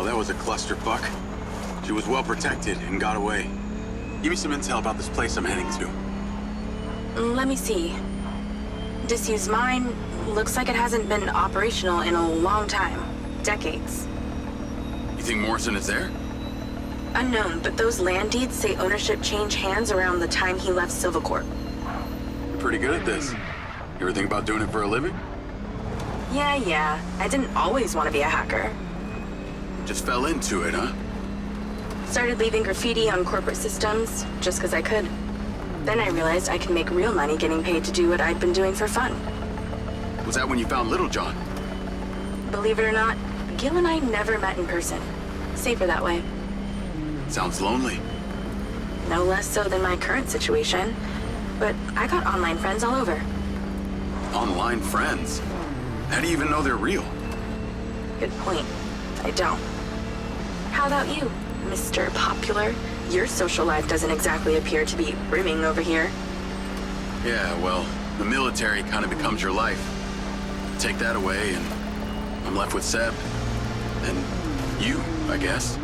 Well, that was a clusterfuck. She was well protected and got away. Give me some intel about this place I'm heading to. Let me see. Disused mine looks like it hasn't been operational in a long time. Decades. You think Morrison is there? Unknown, but those land deeds say ownership changed hands around the time he left Silvercorp. You're pretty good at this. You ever think about doing it for a living? Yeah. I didn't always want to be a hacker. Just fell into it, huh? Started leaving graffiti on corporate systems, just because I could. Then I realized I could make real money getting paid to do what I'd been doing for fun. Was that when you found Little John? Believe it or not, Gil and I never met in person. Safer that way. Sounds lonely. No less so than my current situation. But I got online friends all over. Online friends? How do you even know they're real? Good point. I don't. How about you, Mr. Popular? Your social life doesn't exactly appear to be brimming over here. Yeah, well, the military kind of becomes your life. Take that away and I'm left with Seb. And you, I guess.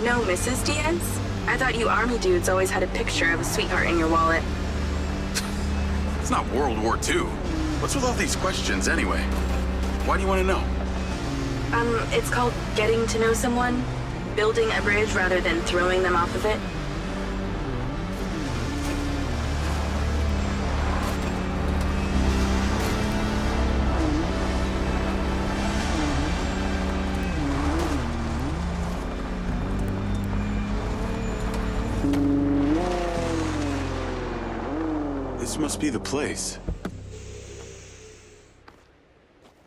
No Mrs. Diaz? I thought you army dudes always had a picture of a sweetheart in your wallet. It's not World War II. What's with all these questions anyway? Why do you want to know? It's called getting to know someone. Building a bridge rather than throwing them off of it. This must be the place.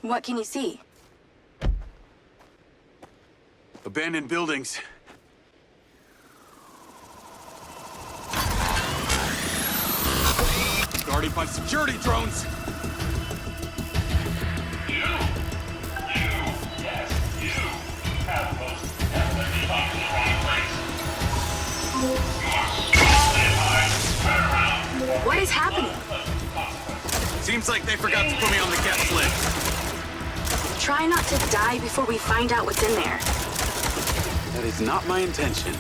What can you see? Abandoned buildings. Guarded by security drones. Have most definitely gone to the wrong place. Turn around. What is happening? Seems like they forgot to put me on the guest list. Try not to die before we find out what's in there. That is not my intention.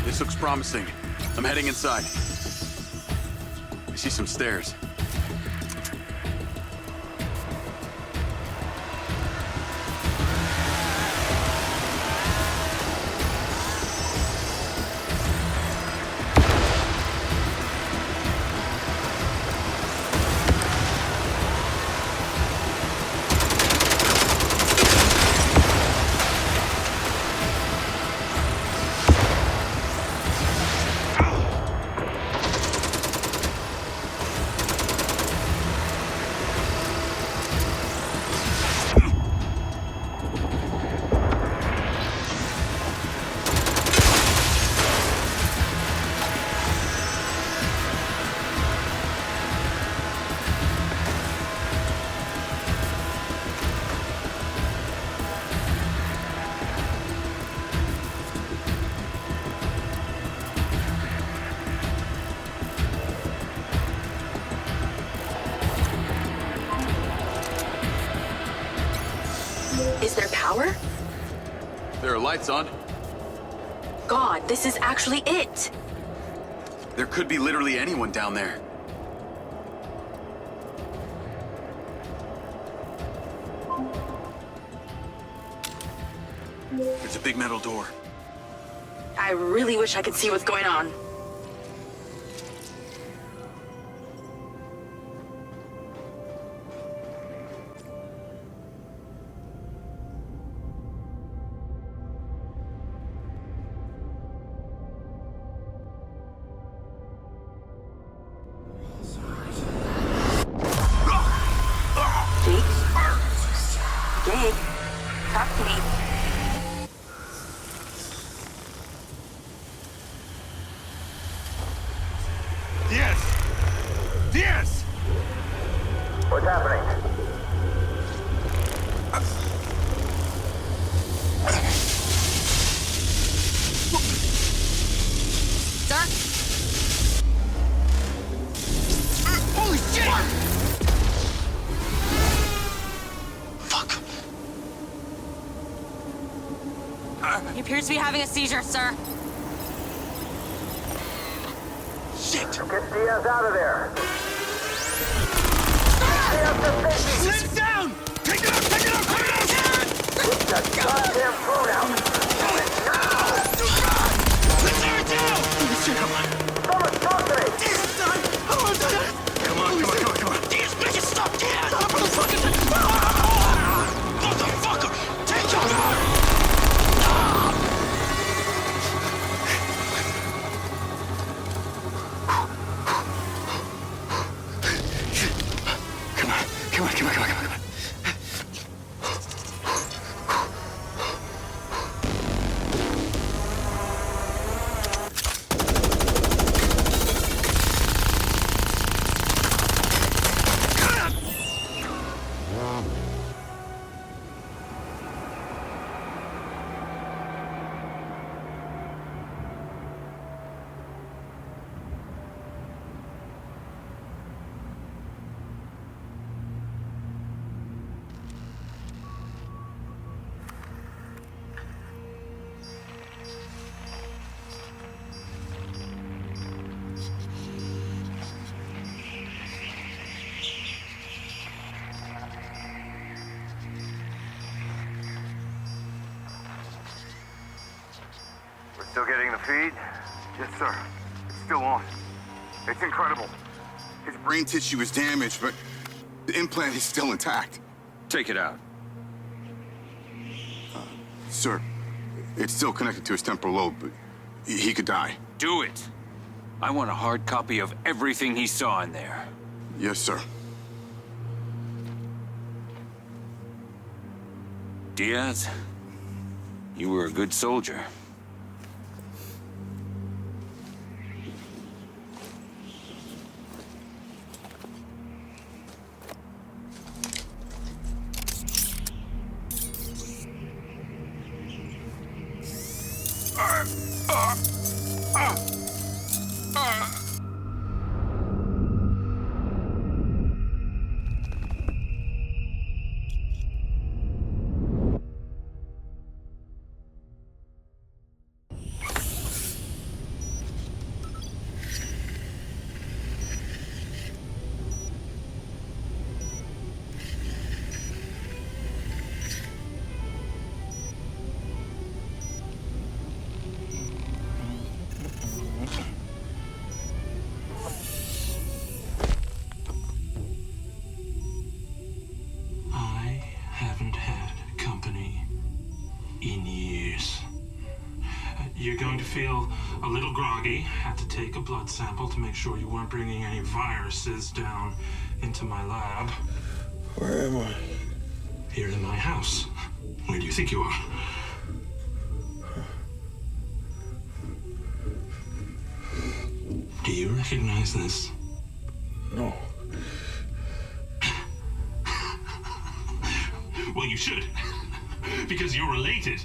This looks promising. I'm heading inside. I see some stairs. Is there power? There are lights on. God, this is actually it! There could be literally anyone down there. There's a big metal door. I really wish I could see what's going on. Diaz! What's happening? Sir? Holy shit! Fuck. He appears to be having a seizure, sir. Shit! Get Diaz out of there. Diaz to safety. Sit down! Take it out! Take it out! Take it out! Get that goddamn phone out. Let's tear it down! Holy shit, come on. Someone talk to me. Come on, come on, come on, come on. Diaz, make it stop, Diaz! Motherfucker! Motherfucker! Take him out! Come on, come on, come on, come on, come on. We're still getting the feed? Yes, sir. It's still on. It's incredible. His brain tissue is damaged, but the implant is still intact. Take it out. Sir, it's still connected to his temporal lobe, but he could die. Do it. I want a hard copy of everything he saw in there. Yes, sir. Diaz, you were a good soldier. Haven't had company in years. You're going to feel a little groggy. Had to take a blood sample to make sure you weren't bringing any viruses down into my lab. Where am I? Here in my house. Where do you think you are? Do you recognize this? No. Well, you should. Because you're related.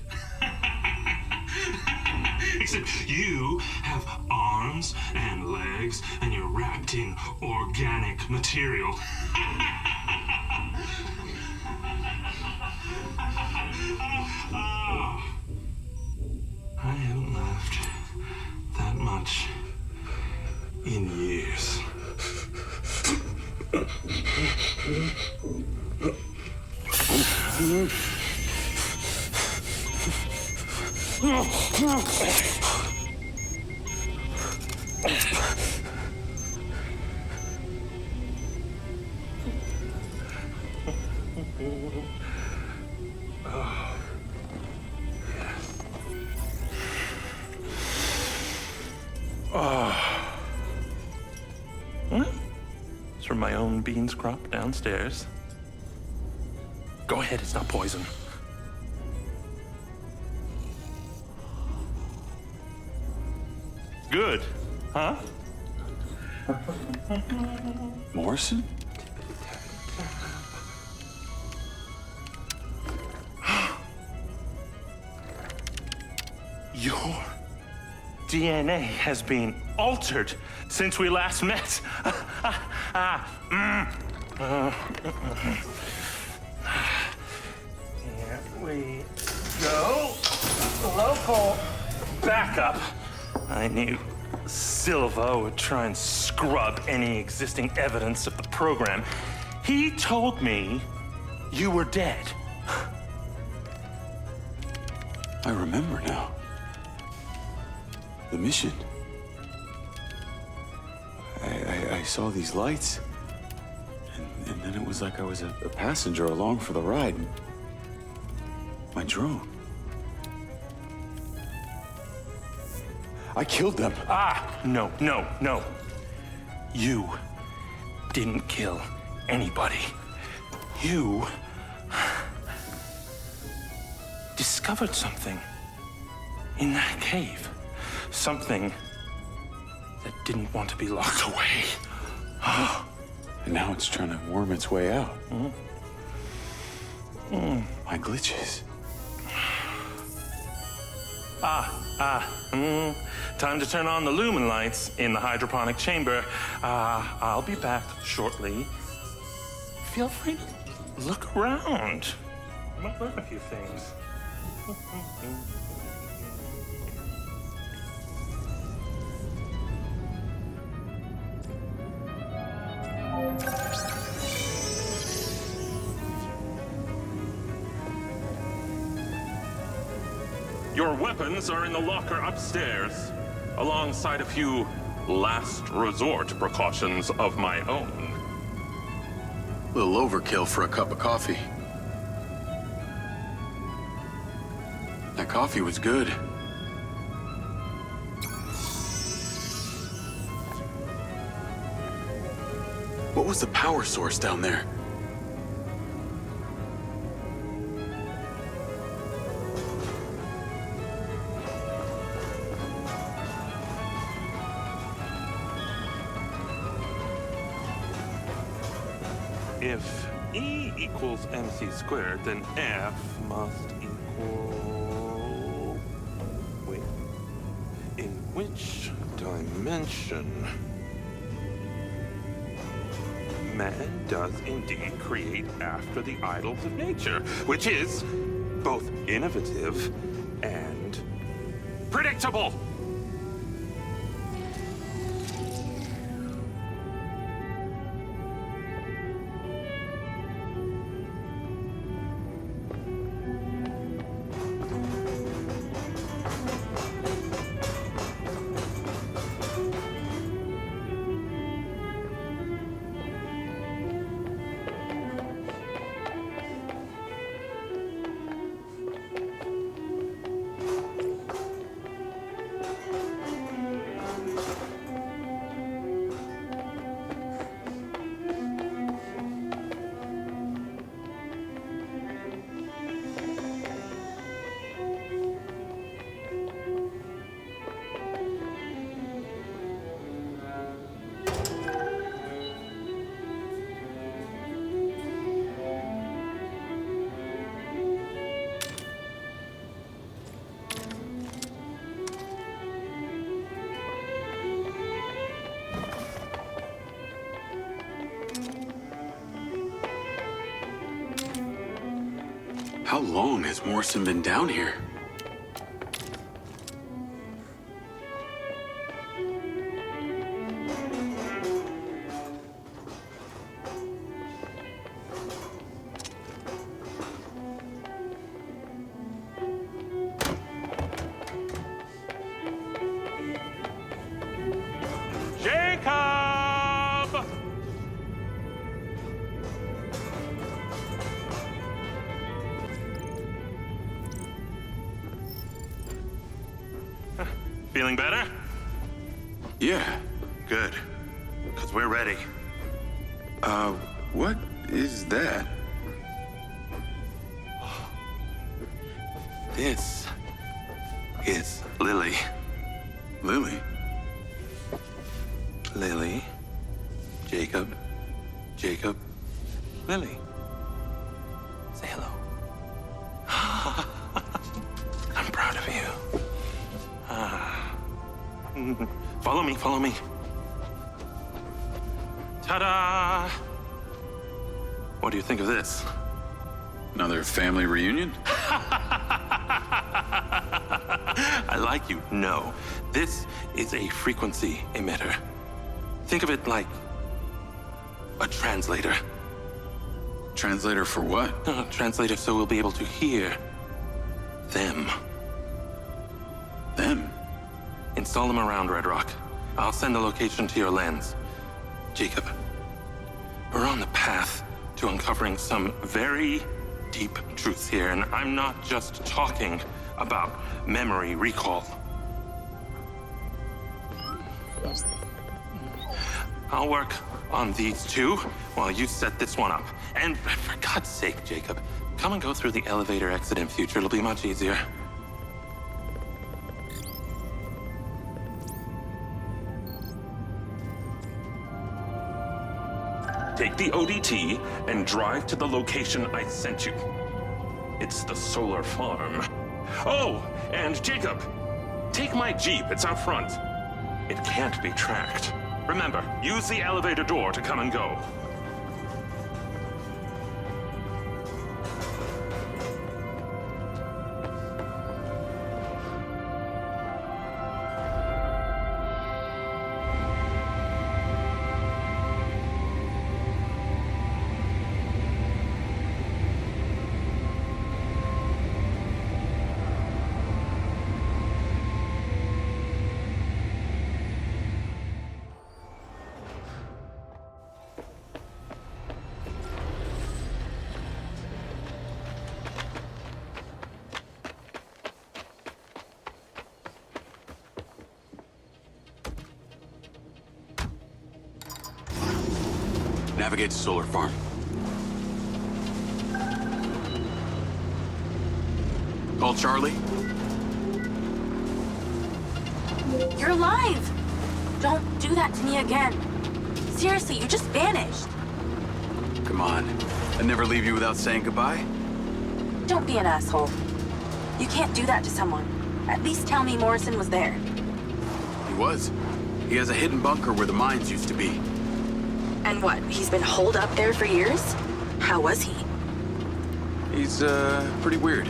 Except you have arms and legs, and you're wrapped in organic material. I haven't laughed that much in years. It's from my own beans crop downstairs. Go ahead, it's not poison. Good, huh? Morrison? Your DNA has been altered since we last met. Here we go. Local backup. I knew Silva would try and scrub any existing evidence of the program. He told me you were dead. I remember now. The mission. I saw these lights, and then it was like I was a passenger along for the ride. My drone. I killed them. No. You didn't kill anybody. You discovered something in that cave. Something that didn't want to be locked away. And now it's trying to worm its way out. My glitches. Time to turn on the lumen lights in the hydroponic chamber. I'll be back shortly. Feel free to look around. You might learn a few things. Your weapons are in the locker upstairs, alongside a few last resort precautions of my own. Little overkill for a cup of coffee. That coffee was good. What was the power source down there? If E equals MC squared, then F must equal... Wait. In which dimension? Man does indeed create after the idols of nature, which is both innovative and predictable. How long has Morrison been down here? Jacob! Feeling better? Yeah. Good. Because we're ready. What is that? This is Lily. Lily? Lily, Jacob, Jacob. Lily. Say hello. I'm proud of you. Follow me, follow me. Ta-da! What do you think of this? Another family reunion? I like you. No. This is a frequency emitter. Think of it like a translator. Translator for what? Translator so we'll be able to hear them. Them? Install them around Red Rock. I'll send a location to your lens. Jacob, we're on the path to uncovering some very deep truths here, and I'm not just talking about memory recall. I'll work on these two while you set this one up. And for God's sake, Jacob, come and go through the elevator exit in future. It'll be much easier. Take the ODT and drive to the location I sent you. It's the solar farm. Oh, and Jacob, take my Jeep. It's out front. It can't be tracked. Remember, use the elevator door to come and go. Navigate to solar farm. Call Charlie. You're alive! Don't do that to me again. Seriously, you just vanished. Come on. I'd never leave you without saying goodbye. Don't be an asshole. You can't do that to someone. At least tell me Morrison was there. He was. He has a hidden bunker where the mines used to be. And what, he's been holed up there for years? How was he? He's, pretty weird.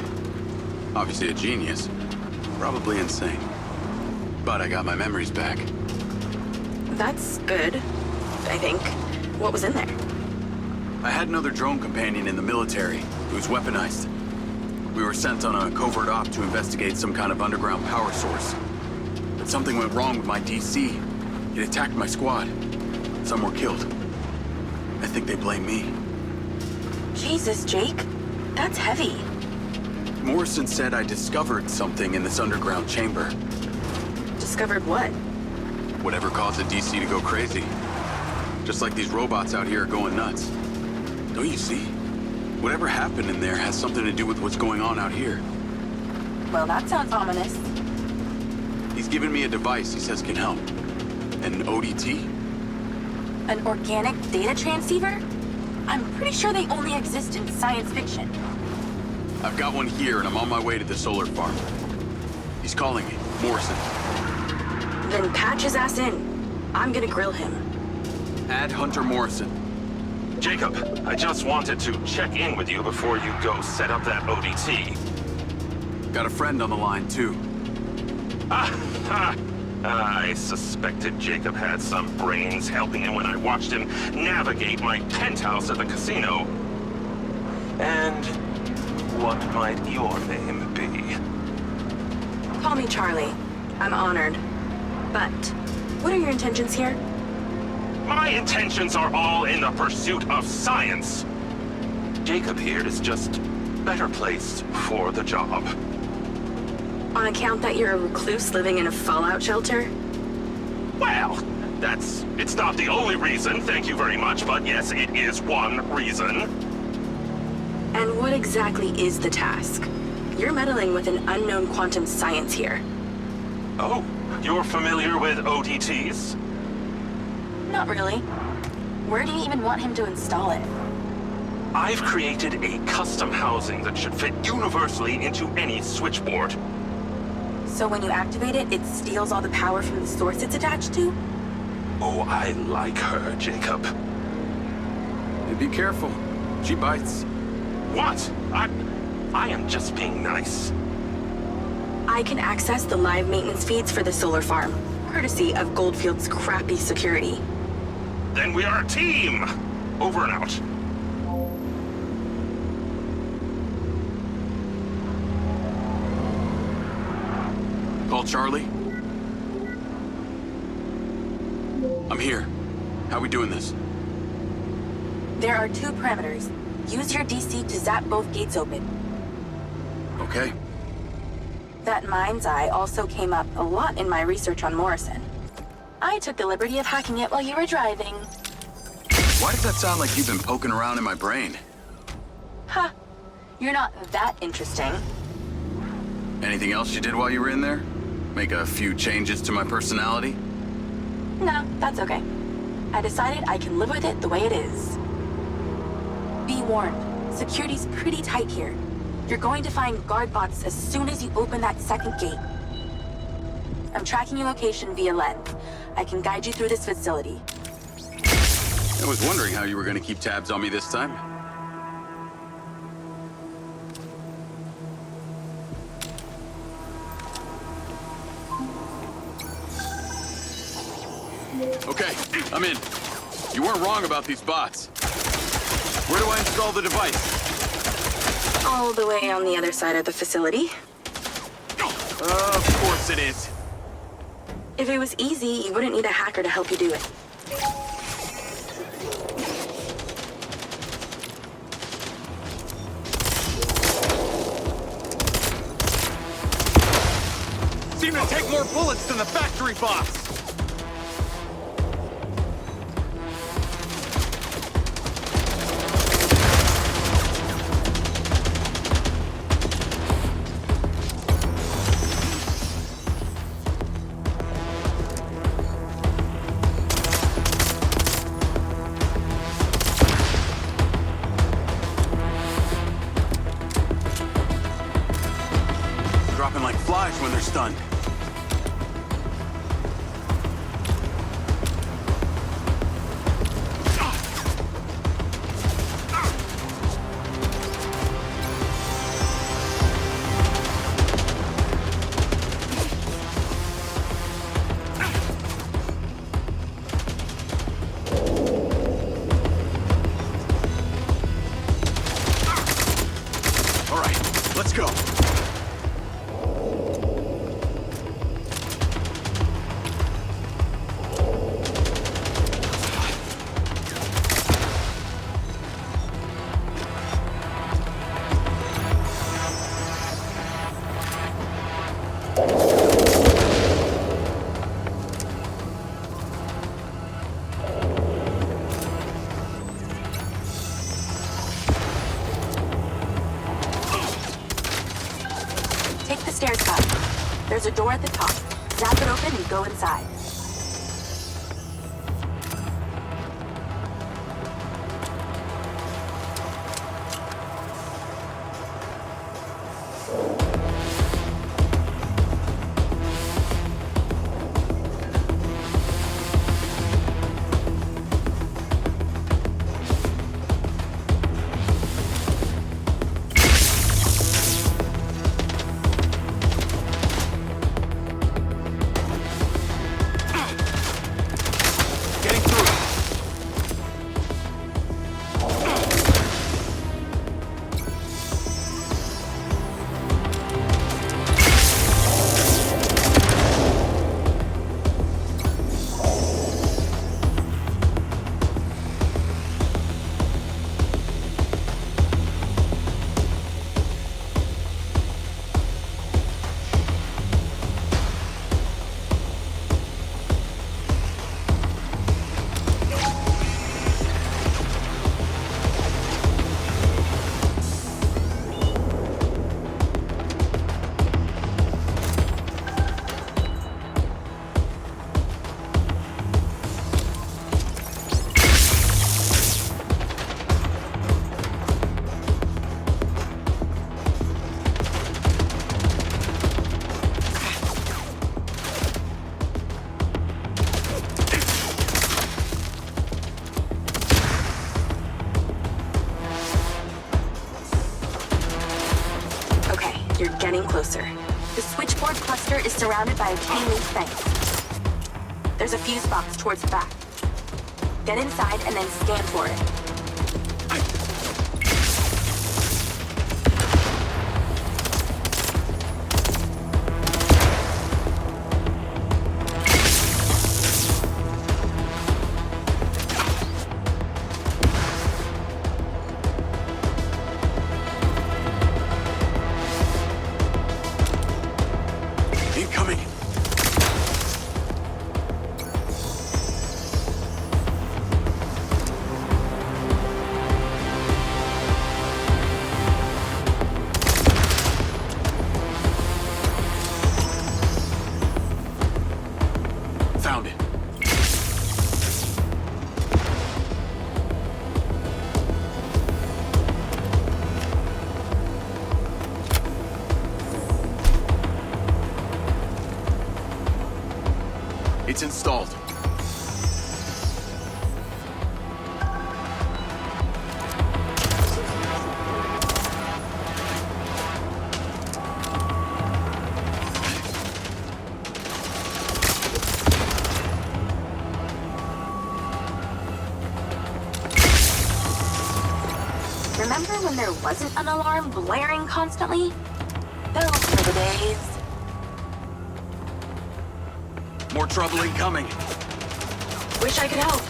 Obviously a genius. Probably insane. But I got my memories back. That's good, I think. What was in there? I had another drone companion in the military who was weaponized. We were sent on a covert op to investigate some kind of underground power source. But something went wrong with my DC. It attacked my squad. Some were killed. I think they blame me. Jesus, Jake. That's heavy. Morrison said I discovered something in this underground chamber. Discovered what? Whatever caused the DC to go crazy. Just like these robots out here are going nuts. Don't you see? Whatever happened in there has something to do with what's going on out here. Well, that sounds ominous. He's given me a device he says can help. An ODT? An organic data transceiver? I'm pretty sure they only exist in science fiction. I've got one here and I'm on my way to the solar farm. He's calling me, Morrison. Then patch his ass in. I'm gonna grill him. Add Hunter Morrison. Jacob, I just wanted to check in with you before you go set up that ODT. Got a friend on the line, too. I suspected Jacob had some brains helping him when I watched him navigate my penthouse at the casino. And what might your name be? Call me Charlie. I'm honored. But what are your intentions here? My intentions are all in the pursuit of science. Jacob here is just better placed for the job. On account that you're a recluse living in a fallout shelter? Well, it's not the only reason, thank you very much, but yes, it is one reason. And what exactly is the task? You're meddling with an unknown quantum science here. Oh, you're familiar with ODTs? Not really. Where do you even want him to install it? I've created a custom housing that should fit universally into any switchboard. So when you activate it, it steals all the power from the source it's attached to? Oh, I like her, Jacob. Hey, be careful. She bites. What? I am just being nice. I can access the live maintenance feeds for the solar farm, courtesy of Goldfield's crappy security. Then we are a team! Over and out. Call Charlie? I'm here. How we doing this? There are 2 parameters. Use your DC to zap both gates open. Okay. That MindsEye also came up a lot in my research on Morrison. I took the liberty of hacking it while you were driving. Why does that sound like you've been poking around in my brain? Ha! You're not that interesting. Anything else you did while you were in there? Make a few changes to my personality? No, that's okay. I decided I can live with it the way it is. Be warned, security's pretty tight here. You're going to find guard bots as soon as you open that second gate. I'm tracking your location via lens. I can guide you through this facility. I was wondering how you were going to keep tabs on me this time. Okay, I'm in. You weren't wrong about these bots. Where do I install the device? All the way on the other side of the facility. Of course it is. If it was easy, you wouldn't need a hacker to help you do it. Seem to take more bullets than the factory bots. Dropping like flies when they're stunned. All right, let's go. Take the stairs up. There's a door at the top. Zap it open and go inside. getting closer. The switchboard cluster is surrounded by a chain-link fence. There's a fuse box towards the back. Get inside and then scan for it. Incoming! Found it. It's installed. Remember when there wasn't an alarm blaring constantly? Those were the days. More trouble incoming. Wish I could help.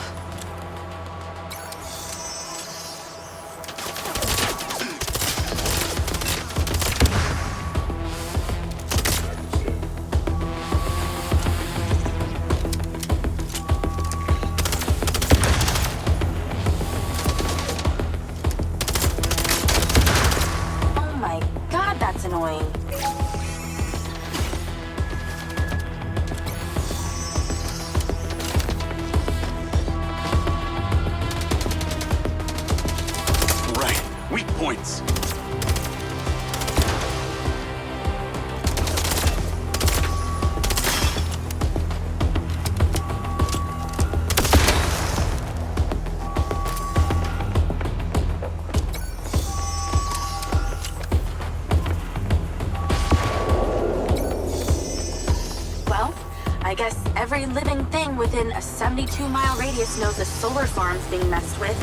Oh my god, that's annoying. Right. Weak points. Well, I guess every living thing within a 72-mile radius knows a solar farm's being messed with.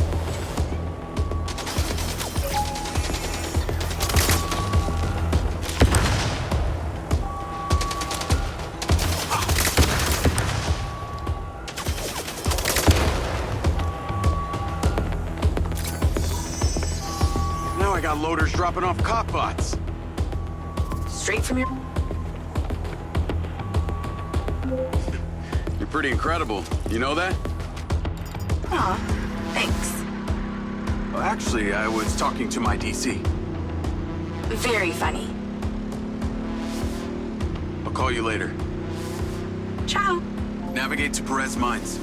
Now I got loaders dropping off cop bots. Straight from your... You're pretty incredible. You know that? Aw, thanks. Well, actually, I was talking to my DC. Very funny. I'll call you later. Ciao. Navigate to Perez Mines.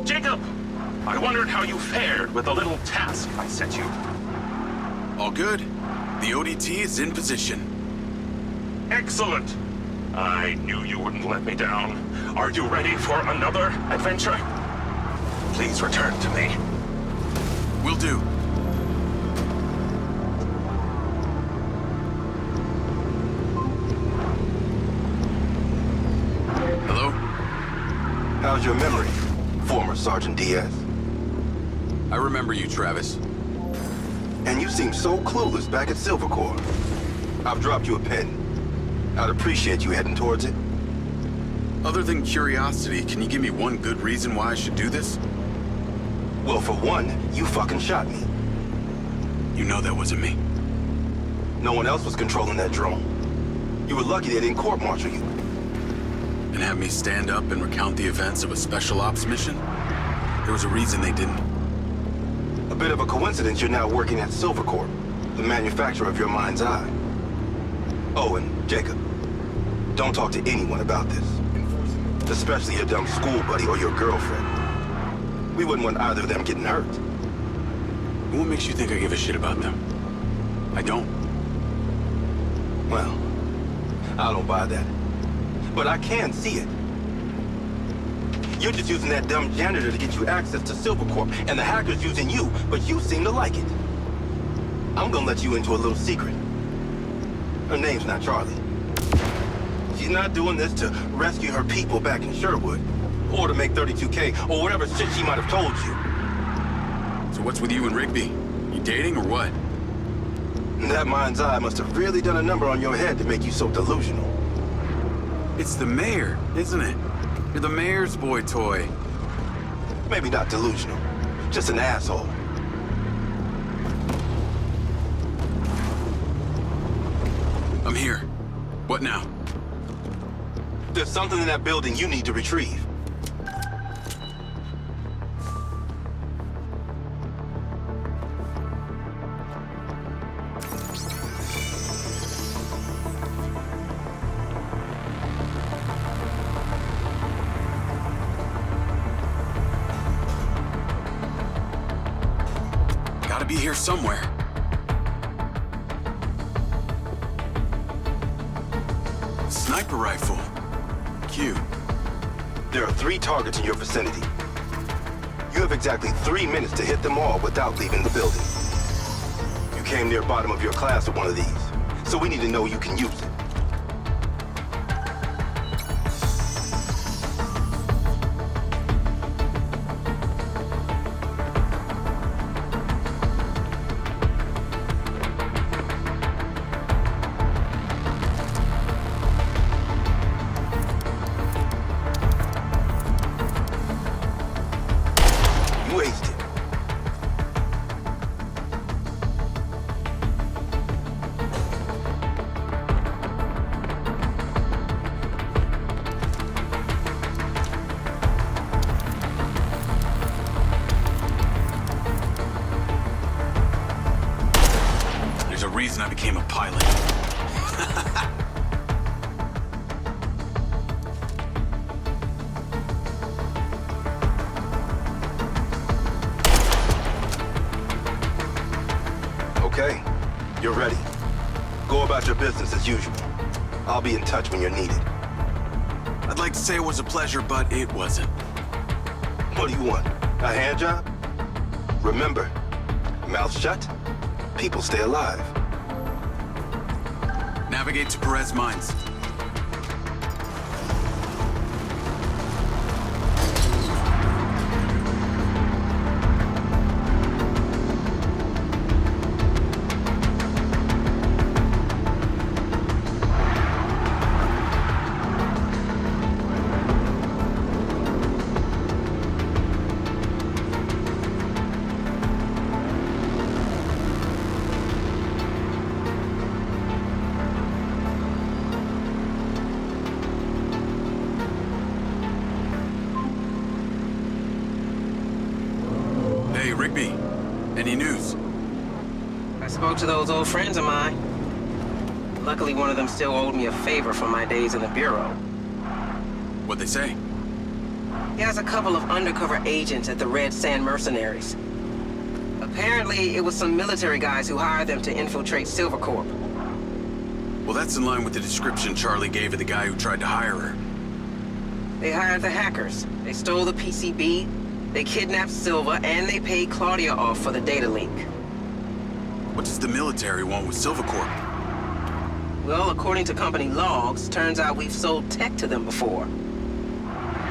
Jacob! I wondered how you fared with the little task I sent you. All good. The ODT is in position. Excellent! I knew you wouldn't let me down. Are you ready for another adventure? Please return to me. Will do. Hello? How's your memory, former Sergeant Diaz? I remember you, Travis. And you seem so clueless back at Silver Corps. I've dropped you a pin. I'd appreciate you heading towards it. Other than curiosity, can you give me one good reason why I should do this? Well, for one, you fucking shot me. You know that wasn't me. No one else was controlling that drone. You were lucky they didn't court-martial you. And have me stand up and recount the events of a special ops mission? There was a reason they didn't. A bit of a coincidence you're now working at Silver Corp, the manufacturer of your MindsEye. Oh, and Jacob, don't talk to anyone about this. Especially your dumb school buddy or your girlfriend. We wouldn't want either of them getting hurt. What makes you think I give a shit about them? I don't. Well, I don't buy that. But I can see it. You're just using that dumb janitor to get you access to Silvercorp, and the hacker's using you, but you seem to like it. I'm gonna let you into a little secret. Her name's not Charlie. She's not doing this to rescue her people back in Sherwood, or to make 32K, or whatever shit she might have told you. So what's with you and Rigby? You dating or what? That mind's eye must have really done a number on your head to make you so delusional. It's the mayor, isn't it? You're the mayor's boy toy. Maybe not delusional, just an asshole. I'm here. What now? There's something in that building you need to retrieve. Gotta be here somewhere. Sniper rifle. Q. There are 3 targets in your vicinity. You have exactly 3 minutes to hit them all without leaving the building. You came near bottom of your class with one of these, so we need to know you can use it. There's a reason I became a pilot. Okay, you're ready. Go about your business as usual. I'll be in touch when you're needed. I'd like to say it was a pleasure, but it wasn't. What do you want? A hand job? Remember, mouth shut, people stay alive. Navigate to Perez Mines. Hey, Rigby. Any news? I spoke to those old friends of mine. Luckily, one of them still owed me a favor from my days in the Bureau. What'd they say? He has a couple of undercover agents at the Red Sand Mercenaries. Apparently, it was some military guys who hired them to infiltrate Silvercorp. Well, that's in line with the description Charlie gave of the guy who tried to hire her. They hired the hackers. They stole the PCB, they kidnapped Silva, and they paid Claudia off for the data leak. What does the military want with Silvercorp? Well, according to company logs, turns out we've sold tech to them before.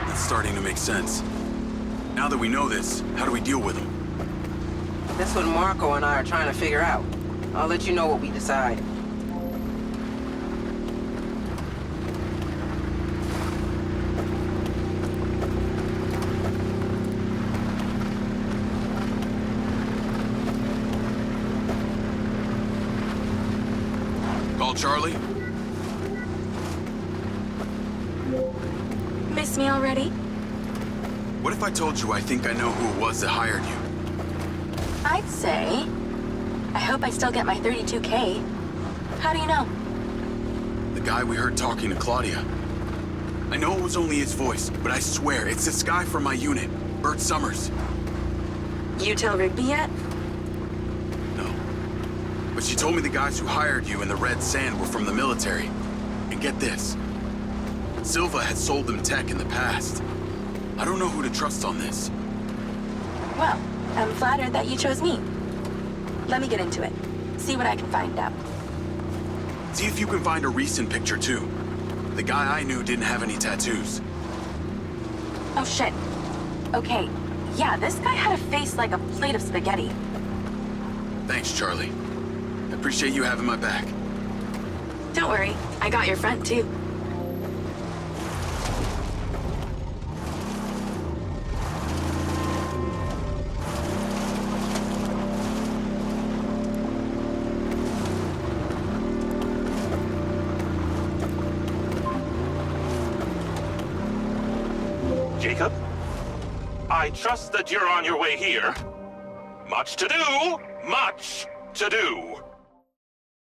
That's starting to make sense. Now that we know this, how do we deal with them? That's what Marco and I are trying to figure out. I'll let you know what we decide. Call Charlie? Miss me already? What if I told you I think I know who it was that hired you? I'd say... I hope I still get my 32K. How do you know? The guy we heard talking to Claudia. I know it was only his voice, but I swear it's this guy from my unit, Bert Summers. You tell Rigby yet? No. But she told me the guys who hired you in the Red Sand were from the military. And get this. Silva had sold them tech in the past. I don't know who to trust on this. Well, I'm flattered that you chose me. Let me get into it. See what I can find out. See if you can find a recent picture, too. The guy I knew didn't have any tattoos. Oh, shit. Okay, yeah, this guy had a face like a plate of spaghetti. Thanks, Charlie. I appreciate you having my back. Don't worry, I got your front, too. Jacob? I trust that you're on your way here. Much to do! Much to do!